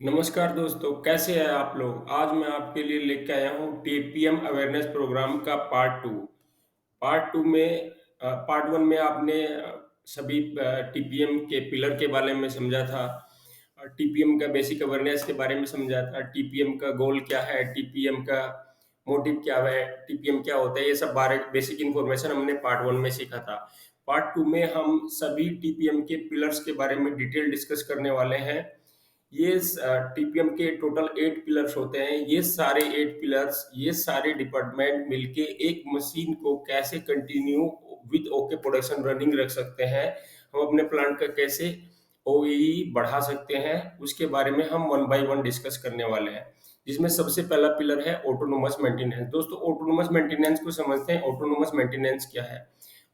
नमस्कार दोस्तों, कैसे हैं आप लोग? आज मैं आपके लिए लेके आया हूँ टीपीएम अवेयरनेस प्रोग्राम का पार्ट 2। पार्ट 2 में पार्ट 1 में आपने सभी टीपीएम के पिलर के बारे में समझा था। टीपीएम का बेसिक अवेयरनेस के बारे में समझा था। टीपीएम का गोल क्या है? टीपीएम का मोटिव क्या है? टीपीएम क्या होता है? ये सब बारे बेसिक इन्फॉर्मेशन हमने पार्ट 1 में सीखा था। पार्ट 2 में हम सभी टीपीएम के पिलर्स के बारे में डिटेल डिस्कस करने वाले हैं। ये टीपीएम के टोटल 8 पिलर्स होते हैं। ये सारे 8 पिलर्स, ये सारे डिपार्टमेंट मिलके एक मशीन को कैसे continue with okay production running रख सकते हैं, हम अपने प्लांट का कैसे ओईई बढ़ा सकते हैं, उसके बारे में हम वन बाय वन डिस्कस करने वाले हैं। जिसमें सबसे पहला पिलर है ऑटोनोमस मेंटेनेंस। दोस्तों, ऑटोनोमस मेंटेनेंस को समझते हैं। ऑटोनोमस मेंटेनेंस क्या है?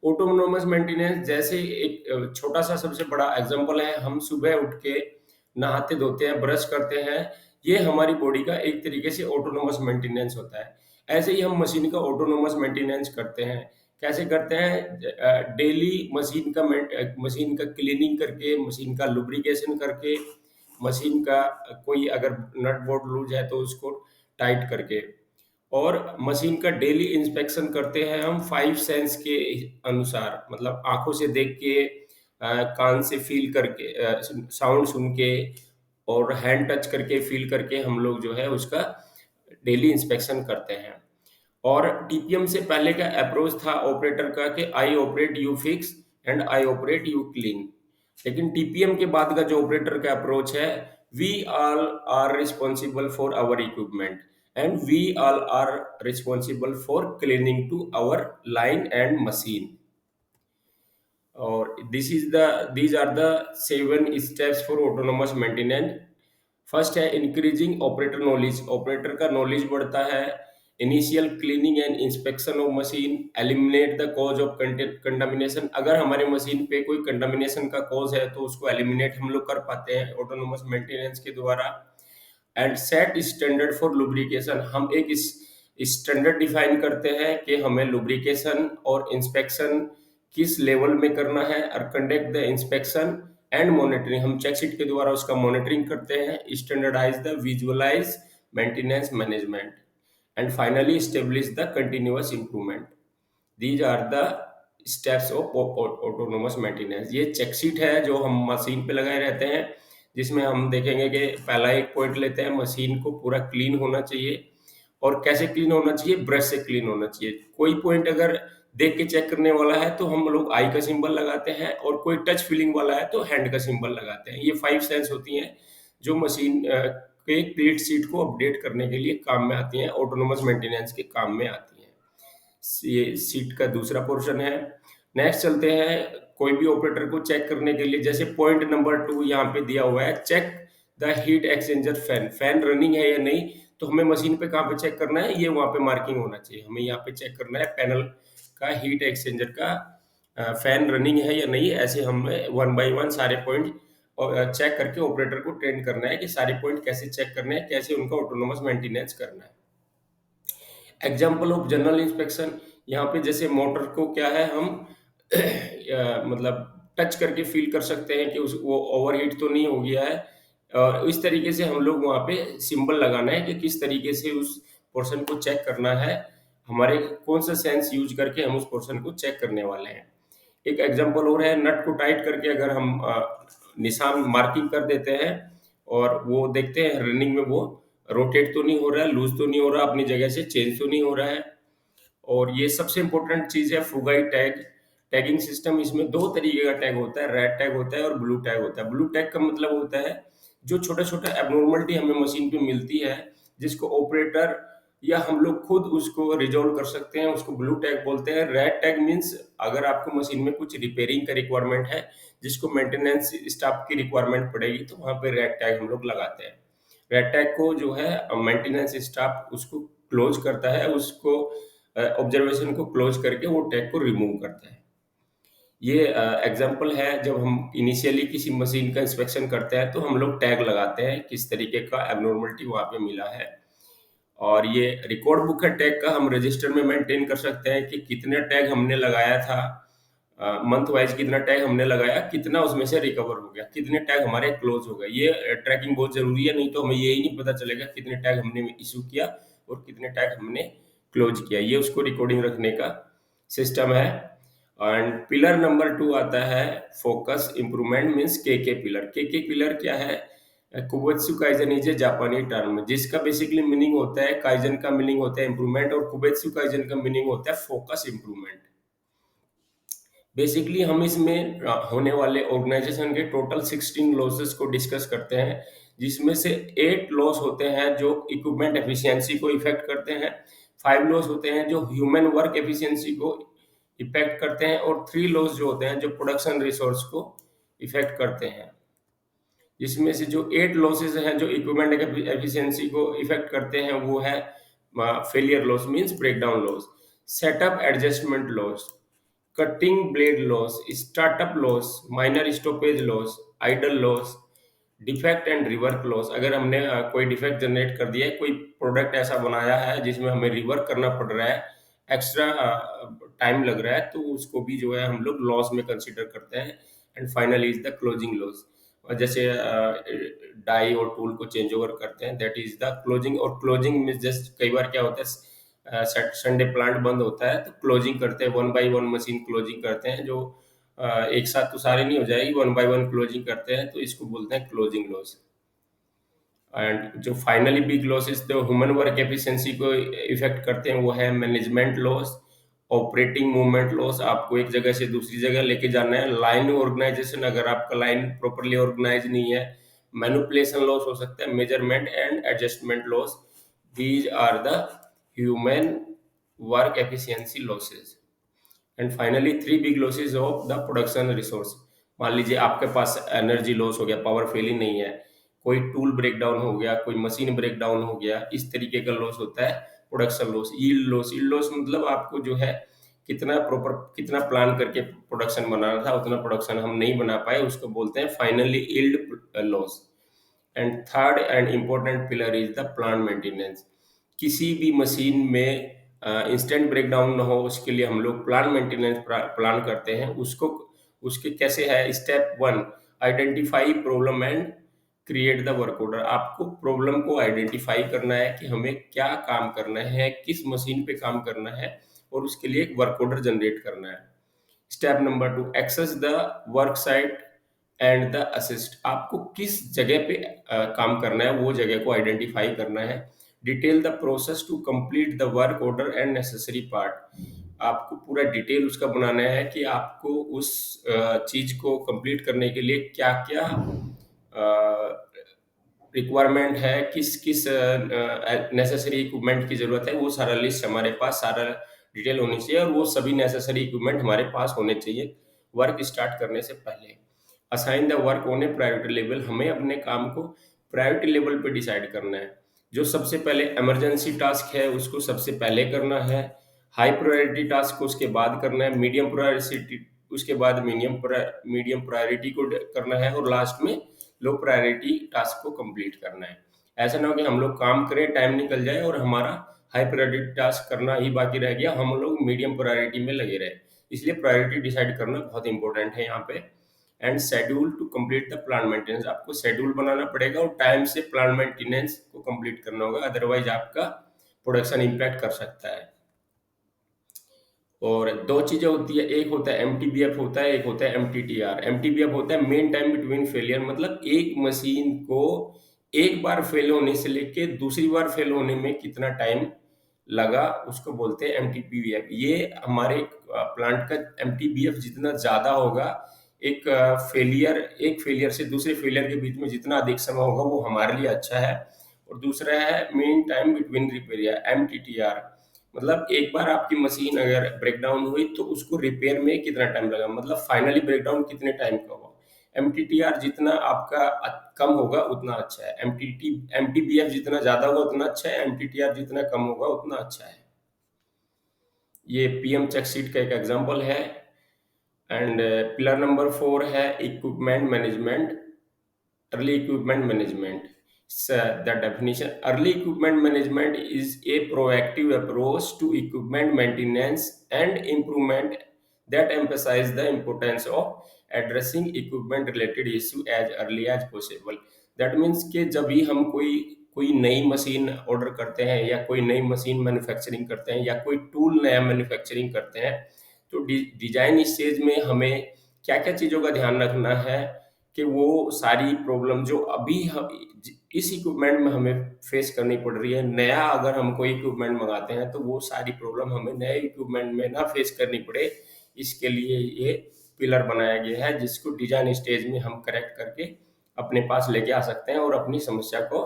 ऑटोनोमस मेंटेनेंस जैसे एक छोटा सा सबसे बड़ा एग्जांपल है, हम सुबह उठ के नहाते धोते हैं, ब्रश करते हैं, ये हमारी बॉडी का एक तरीके से ऑटोनोमस मेंटेनेंस होता है। ऐसे ही हम मशीन का ऑटोनोमस मेंटेनेंस करते हैं। कैसे करते हैं? डेली मशीन का क्लीनिंग करके, मशीन का लुब्रिकेशन करके, मशीन का कोई अगर नट बोल्ट लूज है तो उसको टाइट करके, और मशीन का डेली इंस्पेक्शन करते हैं हम 5 सेंस के अनुसार, मतलब आंखों से देख के, कान से फील करके, साउंड सुन के, और हैंड टच करके फील करके हम लोग जो है उसका डेली इंस्पेक्शन करते हैं। और टीपीएम से पहले का अप्रोच था ऑपरेटर का कि I operate you fix and I operate you clean. लेकिन टीपीएम के बाद का जो ऑपरेटर का अप्रोच है, we all are responsible for our equipment and we all are responsible for cleaning to our line and machine. और these are the 7 steps for autonomous maintenance। First है increasing operator knowledge. Operator का knowledge बढ़ता है। Initial cleaning and inspection of machine, eliminate the cause of contamination. अगर हमारे machine पे कोई contamination का कॉज है तो उसको एलिमिनेट हम लोग कर पाते हैं ऑटोनोमस मेंटेनेंस के द्वारा। And set standard for lubrication, हम एक स्टैंडर्ड डिफाइन करते हैं कि हमें लुब्रिकेशन और इंस्पेक्शन किस लेवल में करना है, और conduct the inspection and monitoring, हम चेक शीट के द्वारा उसका मॉनिटरिंग करते हैं। Standardise the visualise maintenance management and finally establish the continuous improvement. These are the steps of autonomous maintenance. ये चेक शीट है जो हम मशीन पे लगाए रहते हैं, जिसमें हम देखेंगे कि पहला एक पॉइंट लेते हैं, मशीन को पूरा क्लीन होना चाहिए। और कैसे क्लीन होना चाहिए? ब्रश से क्लीन होना चाहिए। कोई पॉइंट अगर देख के चेक करने वाला है तो हम लोग आई का सिंबल लगाते हैं, और कोई टच फीलिंग वाला है तो हैंड का सिंबल लगाते हैं। ये 5 सेंस होती हैं जो मशीन के क्लीन शीट को अपडेट करने के लिए काम में आती हैं, ऑटोनोमस मेंटेनेंस के काम में आती हैं। ये सीट का दूसरा पोर्शन है। नेक्स्ट चलते हैं, कोई भी ऑपरेटर को चेक करने के लिए, जैसे पॉइंट नंबर 2 यहाँ पे दिया हुआ है, check the heat exchanger fan. Fan running है या नहीं, तो हमें मशीन पे कहाँ पे चेक करना है? ये वहाँ पे मार्किंग होना चाहिए। हमें यहाँ पे चेक करना है पैनल का हीट एक्सचेंजर का फैन रनिंग है या नहीं। ऐसे हमें वन बाय वन सारे पॉइंट चेक करके ऑपरेटर को ट्रेन करना है कि सारे पॉइंट कैसे चेक करने हैं, कैसे उनका ऑटोनोमस मेंटेनेंस करना है। एग्जाम्पल ऑफ जनरल इंस्पेक्शन, यहाँ पे जैसे मोटर को क्या है, हम मतलब टच करके फील कर सकते हैं कि उस वो ओवरहीट तो नहीं हो गया है, और इस तरीके से हम लोग वहाँ पे सिंबल लगाना है कि किस तरीके से उस पोर्शन को चेक करना है, हमारे कौन सा सेंस यूज करके हम उस पोर्शन को चेक करने वाले हैं। एक एग्जांपल और है, नट को टाइट करके अगर हम निशान मार्किंग कर देते हैं और वो देखते हैं रनिंग में वो रोटेट तो नहीं हो रहा है, लूज तो नहीं हो रहा, अपनी जगह से चेंज तो नहीं हो रहा है। और ये सबसे इंपॉर्टेंट चीज है फुगाई टैग, टैगिंग सिस्टम। इसमें दो तरीके का टैग होता है, रेड टैग होता है और ब्लू टैग होता है। ब्लू टैग का मतलब होता है जो छोटा छोटा एबनॉर्मलिटी हमें मशीन पे मिलती है, जिसको ऑपरेटर या हम लोग खुद उसको रिजॉल्व कर सकते हैं, उसको ब्लू टैग बोलते हैं। रेड टैग मीन्स अगर आपको मशीन में कुछ रिपेयरिंग का रिक्वायरमेंट है, जिसको मेंटेनेंस स्टाफ की रिक्वायरमेंट पड़ेगी, तो वहाँ पे रेड टैग हम लोग लगाते हैं। रेड टैग को जो है मेंटेनेंस स्टाफ उसको क्लोज करता है, उसको ऑब्जर्वेशन को क्लोज करके वो टैग को रिमूव करता है। ये एग्जांपल है, जब हम इनिशियली किसी मशीन का इंस्पेक्शन करते हैं तो हम लोग टैग लगाते हैं किस तरीके का एबनॉर्मलिटी वहाँ पे मिला है। और ये रिकॉर्ड बुक है टैग का, हम रजिस्टर में मेंटेन कर सकते हैं कि कितने टैग हमने लगाया था, मंथ वाइज कितना टैग हमने लगाया, कितना उसमें से रिकवर हो गया, कितने टैग हमारे क्लोज हो गए। ये ट्रैकिंग बहुत जरूरी है, नहीं तो हमें यही नहीं पता चलेगा कितने टैग हमने इशू किया और कितने टैग हमने क्लोज किया। ये उसको रिकॉर्डिंग रखने का सिस्टम है। एंड पिलर नंबर 2 आता है फोकस इम्प्रूवमेंट, मीन्स के पिलर। के पिलर क्या है? कुबेत्सु काइजन इज ए जापानी टर्म, जिसका बेसिकली मीनिंग होता है, काइजन का मीनिंग होता है इम्प्रूवमेंट और कुबेत्सु काइजन का मीनिंग होता है फोकस इम्प्रूवमेंट। बेसिकली हम इसमें होने वाले ऑर्गेनाइजेशन के टोटल 16 लॉसेस को डिस्कस करते हैं, जिसमें से 8 लॉस होते हैं जो इक्विपमेंट एफिशिएंसी को इफेक्ट करते हैं, 5 लॉस होते हैं जो ह्यूमन वर्क एफिशिएंसी को इफेक्ट करते हैं, और 3 लॉस जो होते हैं जो प्रोडक्शन रिसोर्स को इफेक्ट करते हैं। जिसमें से जो 8 लॉसेस हैं जो इक्विपमेंट एफिशिएंसी को इफेक्ट करते हैं वो है failure loss, means breakdown loss, setup adjustment loss, cutting blade loss, startup loss, minor stoppage loss, idle loss, defect and rework loss. अगर हमने कोई डिफेक्ट जनरेट कर दिया है, कोई प्रोडक्ट ऐसा बनाया है जिसमें हमें रिवर्क करना पड़ रहा है, एक्स्ट्रा टाइम लग रहा है, तो उसको भी जो है हम लोग लॉस में कंसिडर करते हैं। And finally is the closing loss. और जैसे डाई और टूल को चेंज ओवर करते हैं, दैट इज द क्लोजिंग। और क्लोजिंग में जस्ट कई बार क्या होता है, संडे प्लांट बंद होता है तो क्लोजिंग करते हैं, one by one machine closing करते हैं, जो एक साथ तो सारे नहीं हो जाएगी, वन बाय वन क्लोजिंग करते हैं, तो इसको बोलते हैं क्लोजिंग लॉस। एंड जो फाइनली बिग लॉसेस जो ह्यूमन वर्क एफिशिएंसी को इफेक्ट करते हैं वो है management loss, operating movement loss, आपको एक जगह से दूसरी जगह लेके जाना है, लाइन ऑर्गेनाइजेशन, अगर आपका लाइन प्रॉपर्ली ऑर्गेनाइज नहीं है, मैनिपुलेशन लॉस हो सकता है, measurement and adjustment loss. These are the human work efficiency losses. And finally 3 big losses of the production resource. मान लीजिए आपके पास एनर्जी लॉस हो गया, पावर फेल ही नहीं है, कोई टूल ब्रेक डाउन हो गया, कोई मशीन ब्रेक डाउन हो गया, इस तरीके का लॉस होता है production loss. Yield loss, yield loss मतलब आपको जो है कितना प्रॉपर, कितना प्लान करके प्रोडक्शन बनाना था उतना प्रोडक्शन हम नहीं बना पाए, उसको बोलते हैं finally yield loss. And third and important pillar is the plant maintenance. किसी भी मशीन में इंस्टेंट ब्रेकडाउन ना हो, उसके लिए हम लोग प्लान मेंटेनेंस प्लान करते हैं। उसको उसके कैसे है? Step 1, identify problem and create the work order. आपको प्रॉब्लम को आइडेंटिफाई करना है कि हमें क्या काम करना है, किस मशीन पे काम करना है, और उसके लिए एक वर्क ऑर्डर जनरेट करना है। Step number 2, access the work site and the assist. आपको किस जगह पे काम करना है वो जगह को आइडेंटिफाई करना है। Detail the process to complete the work order and necessary part. आपको पूरा डिटेल उसका बनाना है कि आपको उस चीज को कंप्लीट करने के लिए क्या क्या रिक्वायरमेंट है, किस किस नेसेसरी इक्विपमेंट की जरूरत है, वो सारा लिस्ट हमारे पास, सारा डिटेल होनी चाहिए, और वो सभी नेसेसरी इक्विपमेंट हमारे पास होने चाहिए वर्क स्टार्ट करने से पहले। Assign the work on A priority level. हमें अपने काम को प्रायोरिटी लेवल पे डिसाइड करना है। जो सबसे पहले इमरजेंसी टास्क है उसको सबसे पहले करना है, हाई प्रायोरिटी टास्क को उसके बाद करना है, मीडियम प्रायोरिटी उसके बाद मीडियम प्रायोरिटी को करना है, और लास्ट में लो प्रायोरिटी टास्क को कंप्लीट करना है। ऐसा ना हो कि हम लोग काम करें, टाइम निकल जाए और हमारा हाई प्रायोरिटी टास्क करना ही बाकी रह गया, हम लोग मीडियम प्रायोरिटी में लगे रहे। इसलिए प्रायोरिटी डिसाइड करना बहुत इंपॉर्टेंट है यहाँ पे। And schedule to complete the plant maintenance. आपको शेड्यूल बनाना पड़ेगा और टाइम से प्लांट मेंटेनेंस को कंप्लीट करना होगा, अदरवाइज आपका प्रोडक्शन इम्पैक्ट कर सकता है। और दो चीजें होती है, एक होता है एमटीबीएफ होता है, एक होता है एमटीटीआर। एमटीबीएफ होता है मेन टाइम बिटवीन फेलियर, मतलब एक मशीन को एक बार फेल होने से लेके दूसरी बार फेल होने में कितना टाइम लगा, उसको बोलते हैं एमटीबीएफ। ये हमारे प्लांट का एमटीबीएफ जितना ज्यादा होगा, एक फेलियर से दूसरे फेलियर के बीच में जितना अधिक समय होगा वो हमारे लिए अच्छा है। और दूसरा है मेन टाइम बिटवीन रिपेयर, एमटीटीआर, मतलब एक बार आपकी मशीन अगर ब्रेकडाउन हुई तो उसको रिपेयर में कितना टाइम लगा, मतलब फाइनली ब्रेकडाउन कितने टाइम का हुआ। एमटीटीआर जितना आपका कम होगा उतना अच्छा है, एमटीबीएफ जितना ज्यादा होगा उतना अच्छा है, एमटीटीआर जितना कम होगा उतना अच्छा है। ये पीएम चेक शीट का एक एग्जांपल है। एंड पिलर नंबर 4 है equipment management, early equipment management. So the definition: early equipment management is a proactive approach to equipment maintenance and improvement that emphasize the importance of addressing equipment related issue as early as possible. That means कि जब भी हम कोई कोई नई machine order करते हैं या कोई नई मशीन मैन्युफैक्चरिंग करते हैं या कोई टूल नया मैन्युफैक्चरिंग करते हैं, तो डिजाइन स्टेज में हमें क्या क्या चीज़ों का ध्यान रखना है कि वो सारी प्रॉब्लम जो अभी हम इस इक्विपमेंट में हमें फेस करनी पड़ रही है, नया अगर हम कोई इक्विपमेंट मंगाते हैं तो वो सारी प्रॉब्लम हमें नए इक्विपमेंट में ना फेस करनी पड़े। इसके लिए ये पिलर बनाया गया है जिसको डिजाइन स्टेज में हम करेक्ट करके अपने पास लेके आ सकते हैं और अपनी समस्या को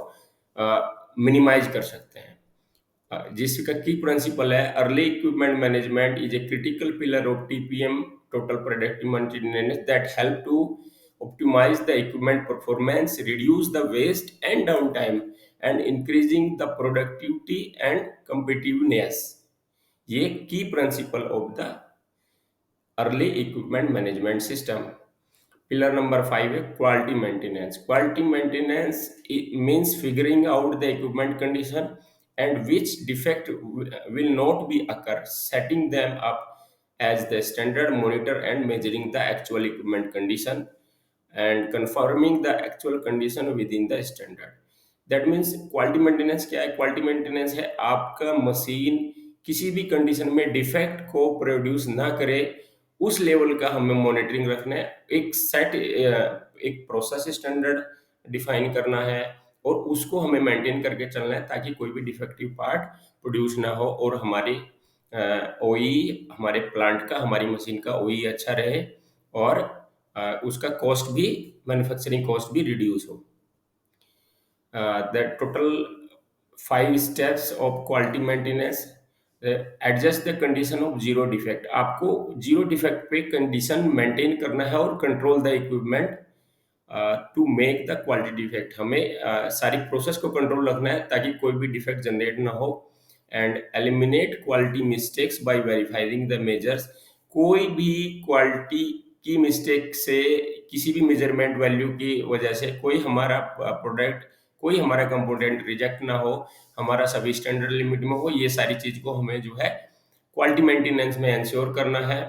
मिनिमाइज कर सकते हैं। जिसका की प्रिंसिपल है early equipment management is a critical pillar of TPM total productive maintenance that help to optimize the equipment performance, reduce the waste and downtime, and increasing the productivity and competitiveness. ये की principle of the early equipment management system. Pillar number 5 है quality maintenance. Quality maintenance means figuring out the equipment condition and which defect will not be occur, setting them up as the standard, monitor and measuring the actual equipment condition and confirming the actual condition within the standard. That means quality maintenance क्या है? Quality maintenance है आपका machine किसी भी condition में defect को produce ना करे, उस लेवल का हमें मॉनिटरिंग रखना है। एक प्रोसेस स्टैंडर्ड डिफाइन करना है और उसको हमें मेंटेन करके चलना है ताकि कोई भी डिफेक्टिव पार्ट प्रोड्यूस ना हो और हमारी ओई हमारे प्लांट का, हमारी मशीन का ओई अच्छा रहे और उसका कॉस्ट भी, मैन्युफैक्चरिंग कॉस्ट भी रिड्यूस हो। The total 5 steps of quality maintenance. Adjust the condition of zero defect. आपको जीरो डिफेक्ट पे कंडीशन मेंटेन करना है और control the equipment to make the quality defect. हमें सारी प्रोसेस को कंट्रोल रखना है ताकि कोई भी डिफेक्ट जनरेट ना हो। And eliminate quality mistakes by verifying the measures. कोई भी क्वालिटी की मिस्टेक से, किसी भी मेजरमेंट वैल्यू की वजह से कोई हमारा प्रोडक्ट, कोई हमारा कंपोनेंट रिजेक्ट ना हो, हमारा सभी स्टैंडर्ड लिमिट में हो। ये सारी चीज को हमें जो है क्वालिटी मेंटेनेंस में इंश्योर करना है।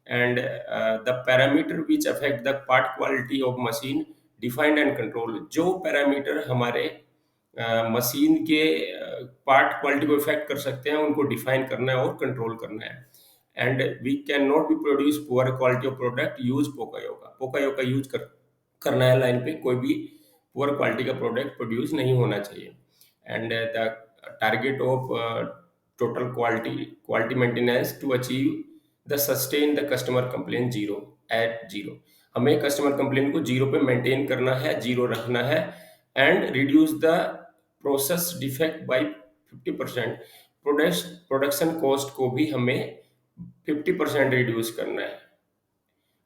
And the parameter which affect the part quality of machine defined and control. जो पैरामीटर हमारे मशीन के पार्ट क्वालिटी को इफेक्ट कर सकते हैं उनको डिफाइन करना है और कंट्रोल करना है। And we can not be produce poor quality of product, use poka yoke. Poka yoke use करना है लाइन पे, कोई भी पुअर क्वालिटी का प्रोडक्ट प्रोड्यूस नहीं होना चाहिए। And the target of total quality maintenance to achieve the sustain the customer complain zero at zero. हमें कस्टमर कंप्लेन को जीरो पे मेंटेन करना है, जीरो रखना है। And reduce the process defect by 50%। Production cost को भी हमें 50% रिड्यूस करना है।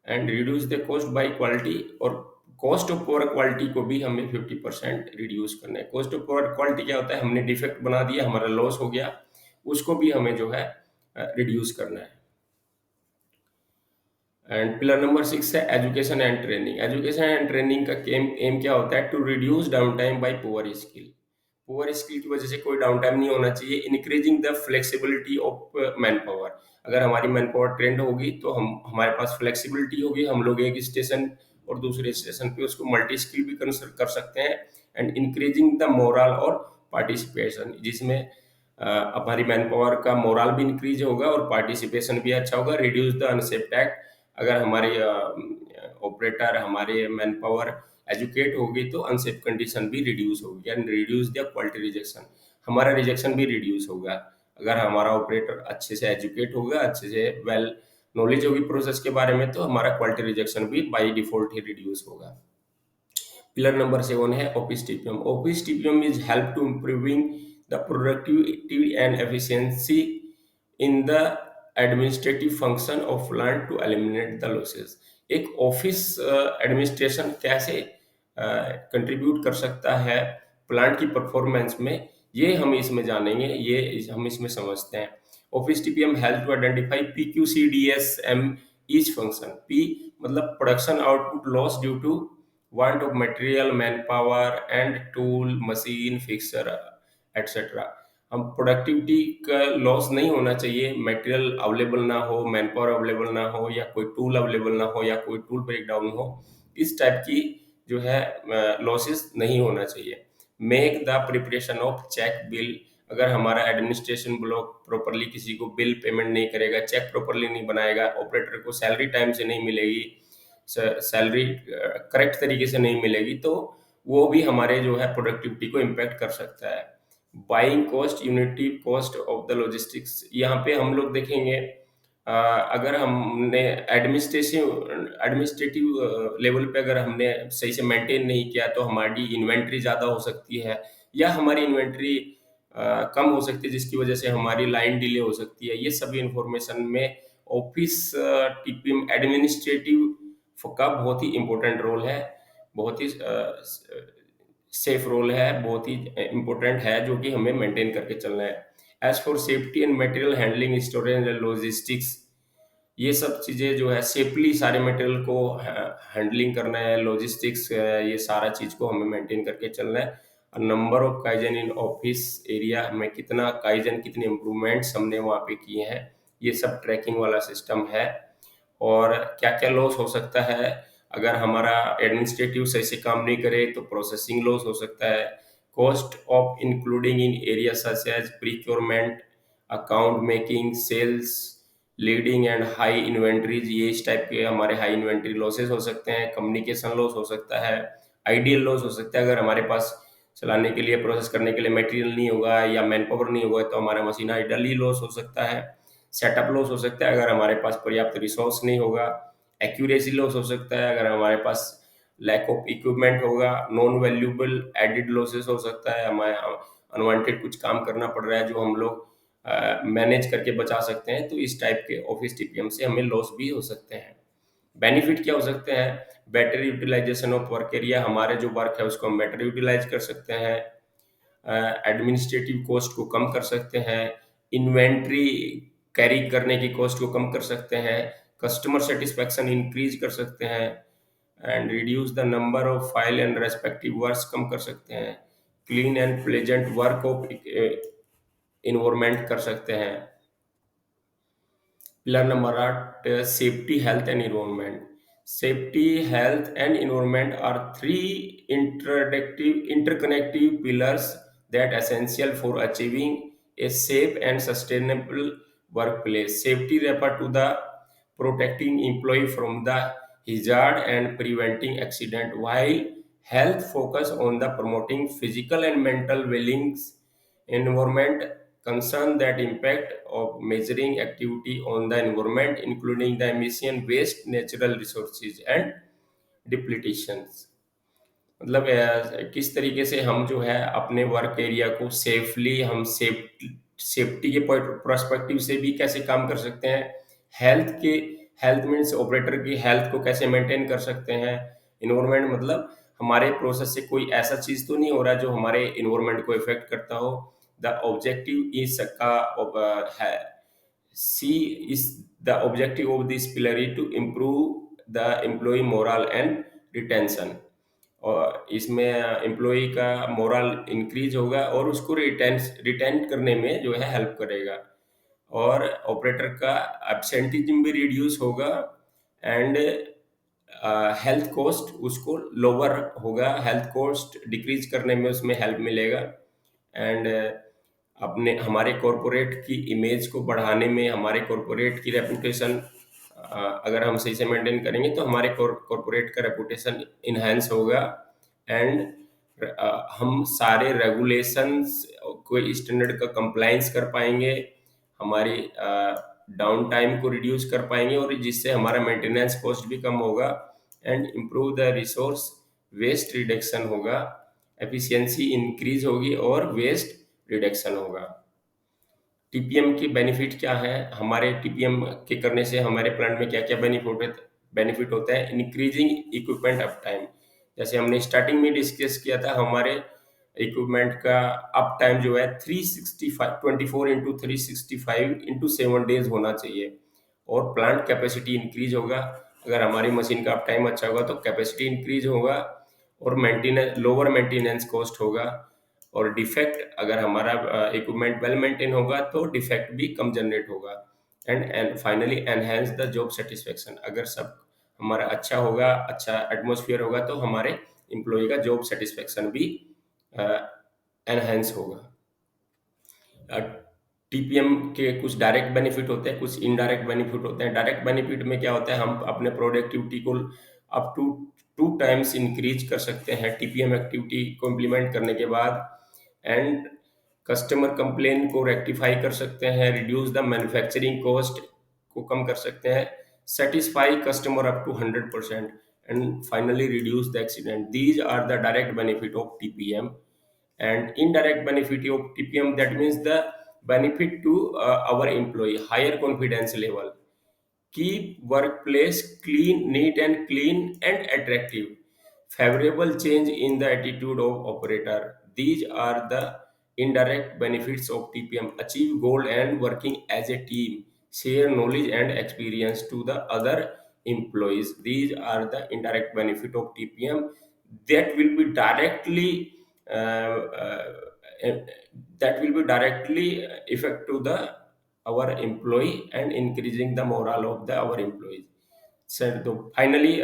And reduce the cost by quality, और कॉस्ट ऑफ पुअर क्वालिटी को भी हमें 50% रिड्यूस करना है। कॉस्ट ऑफ पुअर क्वालिटी क्या होता है? हमने डिफेक्ट बना दिया, हमारा लॉस हो गया, उसको भी हमें जो है रिड्यूस करना है। एंड पिलर नंबर 6 है education and training. Education and training का एम क्या होता है? To reduce down time by poor skill. Poor skill की वजह से कोई डाउन टाइम नहीं होना चाहिए। Increasing the flexibility of man power. अगर हमारी मैन पावर ट्रेंड होगी तो हमारे पास फ्लेक्सिबिलिटी होगी, हम लोग एक स्टेशन और दूसरे स्टेशन पे उसको मल्टी स्किल भी कर सकते हैं। एंड इंक्रीजिंग द मोरल और पार्टिसिपेशन, जिसमें हमारी मैन पावर का मोरल भी इंक्रीज होगा और पार्टिसिपेशन भी अच्छा होगा। Reduce the unsafe act. अगर हमारे ऑपरेटर, हमारे मैन पावर एजुकेट होगी तो अनसेफ कंडीशन भी रिड्यूस होगी। And reduce the quality rejection, हमारा रिजेक्शन भी रिड्यूस होगा। अगर हमारा ऑपरेटर अच्छे से एजुकेट होगा, अच्छे से वेल नॉलेज होगी प्रोसेस के बारे में, तो हमारा क्वालिटी रिजेक्शन भी बाय डिफॉल्ट ही रिड्यूस होगा। पिलर नंबर 7 है office TPM. Office TPM is help to improving the productivity and efficiency in the administrative function of plant to eliminate the losses. एक ऑफिस एडमिनिस्ट्रेशन कैसे contribute कर सकता है plant की performance में, ये हम इसमें जानेंगे, ये हम इसमें समझते हैं। Office TPM help to identify PQCDSM each function. P मतलब production output loss due to want of material, manpower and tool, machine, fixture, etc. हम प्रोडक्टिविटी का लॉस नहीं होना चाहिए, मटेरियल अवेलेबल ना हो, मैन पावर अवेलेबल ना हो, या कोई टूल अवेलेबल ना हो, या कोई टूल ब्रेक डाउन हो, इस टाइप की जो है लॉसेस नहीं होना चाहिए। Make the preparation of check bill, अगर हमारा एडमिनिस्ट्रेशन ब्लॉक प्रॉपरली किसी को बिल पेमेंट नहीं करेगा, चेक प्रॉपरली नहीं बनाएगा, ऑपरेटर को सैलरी टाइम से नहीं मिलेगी, सैलरी करेक्ट तरीके से नहीं मिलेगी, तो वो भी हमारे जो है प्रोडक्टिविटी को इम्पैक्ट कर सकता है। Buying cost, unity cost of the logistics, यहाँ पे हम लोग देखेंगे अगर हमने एडमिनिस्ट्रेटिव लेवल पे अगर हमने सही से मेंटेन नहीं किया, तो हमारी इन्वेंट्री ज़्यादा हो सकती है, या हमारी इन्वेंट्री कम हो सकती है, जिसकी वजह से हमारी लाइन डिले हो सकती है। ये सभी इंफॉर्मेशन में ऑफिस टीपीएम एडमिनिस्ट्रेटिव का बहुत ही इम्पोर्टेंट रोल है, बहुत ही सेफ रोल है, बहुत ही इम्पोर्टेंट है, जो कि हमें मेंटेन करके चलना है। As for safety and material handling, storage and logistics, ये सब चीज़ें जो है सेफली सारे मटेरियल को हैंडलिंग करना है, लॉजिस्टिक्स ये सारा चीज़ को हमें मेंटेन करके चलना है। Number of kaizen in office area में कितना काइजन, कितने इम्प्रूवमेंट्स हमने वहाँ पे किए हैं, ये सब ट्रैकिंग वाला सिस्टम है। और क्या क्या लॉस हो सकता है, अगर हमारा एडमिनिस्ट्रेटिव सही से काम नहीं करे तो प्रोसेसिंग लॉस हो सकता है। Cost of including in area such as procurement, account making, sales, leading and high inventories, ये इस टाइप के हमारे हाई इन्वेंट्री लॉसेस हो सकते हैं। कम्युनिकेशन लॉस हो सकता है, आइडियल लॉस हो सकता है, अगर हमारे पास चलाने के लिए, प्रोसेस करने के लिए मटेरियल नहीं होगा या मैन पावर नहीं होगा, तो हमारा मशीन आइडल ही लॉस हो सकता है। सेटअप लॉस हो सकता है अगर हमारे पास पर्याप्त रिसोर्स नहीं होगा। एक्यूरेसी लॉस हो सकता है अगर हमारे पास लैक ऑफ इक्विपमेंट होगा। नॉन वैल्यूएबल एडिड लॉसेस हो सकता है, हमारे अनवांटेड कुछ काम करना पड़ रहा है जो हम लोग मैनेज करके बचा सकते हैं, तो इस टाइप के ऑफिस टीपीएम से हमें लॉस भी हो सकते हैं। बेनिफिट क्या हो सकते हैं, better utilisation of work area, हमारे जो वर्क है उसको हम बेटर यूटिलाइज कर सकते हैं। एडमिनिस्ट्रेटिव कॉस्ट को कम कर सकते हैं, इन्वेंट्री कैरी करने की कॉस्ट को कम कर सकते हैं, कस्टमर सेटिस्फैक्शन इंक्रीज कर सकते हैं, and reduce the number of file and respective works कम कर सकते हैं, clean and pleasant work of environment कर सकते हैं। Pillar number 8, safety health and environment. Safety, health and environment are three interconnected pillars that essential for achieving a safe and sustainable workplace. Safety refer to the protecting employee from the hazard and preventing accident, while health focus on the promoting physical and mental well-being. Environment concern that impact of measuring activity on the environment, including the emission, waste, natural resources and depletions। मतलब किस तरीके से हम जो है अपने work area को safely, हम सेफ्टी के पर्सपेक्टिव से भी कैसे काम कर सकते हैं, हेल्थ के, हेल्थ मीन्स ऑपरेटर की हेल्थ को कैसे मेंटेन कर सकते हैं, इन्वायरमेंट मतलब हमारे प्रोसेस से कोई ऐसा चीज तो नहीं हो रहा जो हमारे इन्वायरमेंट को इफेक्ट करता हो। द ऑब्जेक्टिव इज का see is the objective of this pillar is to improve the employ morale and retention, और इसमें एम्प्लॉय का मोरल इंक्रीज होगा और उसको रिटेन करने में जो है हेल्प करेगा, और ऑपरेटर का एब्सेंटिज्म भी रिड्यूस होगा, एंड हेल्थ कॉस्ट उसको लोअर होगा, हेल्थ कॉस्ट डिक्रीज करने में उसमें हेल्प मिलेगा, एंड अपने हमारे कॉरपोरेट की इमेज को बढ़ाने में, हमारे कॉरपोरेट की रेपुटेशन अगर हम सही से मेंटेन करेंगे तो हमारे कॉरपोरेट का रेपुटेशन इन्हेंस होगा, एंड हम सारे रेगुलेशंस को स्टैंडर्ड का कंप्लाइंस कर पाएंगे, हमारी डाउन टाइम को रिड्यूस कर पाएंगे, और जिससे हमारा मेंटेनेंस कॉस्ट भी कम होगा, and improve the resource waste reduction होगा, एफिशिएंसी इंक्रीज होगी और वेस्ट रिडक्शन होगा। टीपीएम के बेनिफिट क्या है, हमारे टीपीएम के करने से हमारे प्लांट में क्या क्या बेनिफिट होता है, इंक्रीजिंग इक्विपमेंट अप टाइम, जैसे हमने स्टार्टिंग में डिस्कस किया था, हमारे इक्विपमेंट का अप टाइम जो है 365 24/365/7 डेज होना चाहिए, और प्लांट कैपेसिटी इंक्रीज होगा, अगर हमारी मशीन का अप टाइम अच्छा होगा तो कैपेसिटी इंक्रीज होगा, और मेंटेनेंस, लोअर मेंटेनेंस कॉस्ट होगा, और डिफेक्ट, अगर हमारा इक्विपमेंट वेल मेंटेन होगा तो डिफेक्ट भी कम जनरेट होगा। And finally enhance the job satisfaction, अगर सब हमारा अच्छा होगा, अच्छा एटमॉस्फेयर होगा, तो हमारे एम्प्लॉय का जॉब सेटिस्फेक्शन भी एनहेंस होगा। टीपीएम के कुछ डायरेक्ट बेनिफिट होते हैं, कुछ इनडायरेक्ट बेनिफिट होते हैं। डायरेक्ट बेनिफिट में क्या होता है, हम अपने प्रोडक्टिविटी को अप टू 2 टाइम्स इंक्रीज कर सकते हैं टीपीएम एक्टिविटी को इम्प्लीमेंट करने के बाद। एंड कस्टमर कंप्लेन को रेक्टिफाई कर सकते हैं, रिड्यूस द मैन्युफैक्चरिंग कॉस्ट को कम कर सकते हैं, satisfy customer up to 100%, and finally reduce the accident. These are the direct benefit of TPM. And indirect benefit of TPM, that means the benefit to our employee, higher confidence level, keep workplace clean, neat and clean and attractive, favorable change in the attitude of operator. These are the indirect benefits of TPM. Achieve goal and working as a team, share knowledge and experience to the other employees. These are the indirect benefit of TPM that will be directly uh, uh, that will be directly effect to the our employee and increasing the morale of the our employees। Sir, तो finally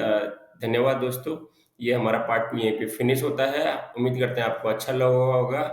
धन्यवाद दोस्तों। ये हमारा part 2 यहीं पे finish होता है। उम्मीद करते हैं आपको अच्छा लगा होगा।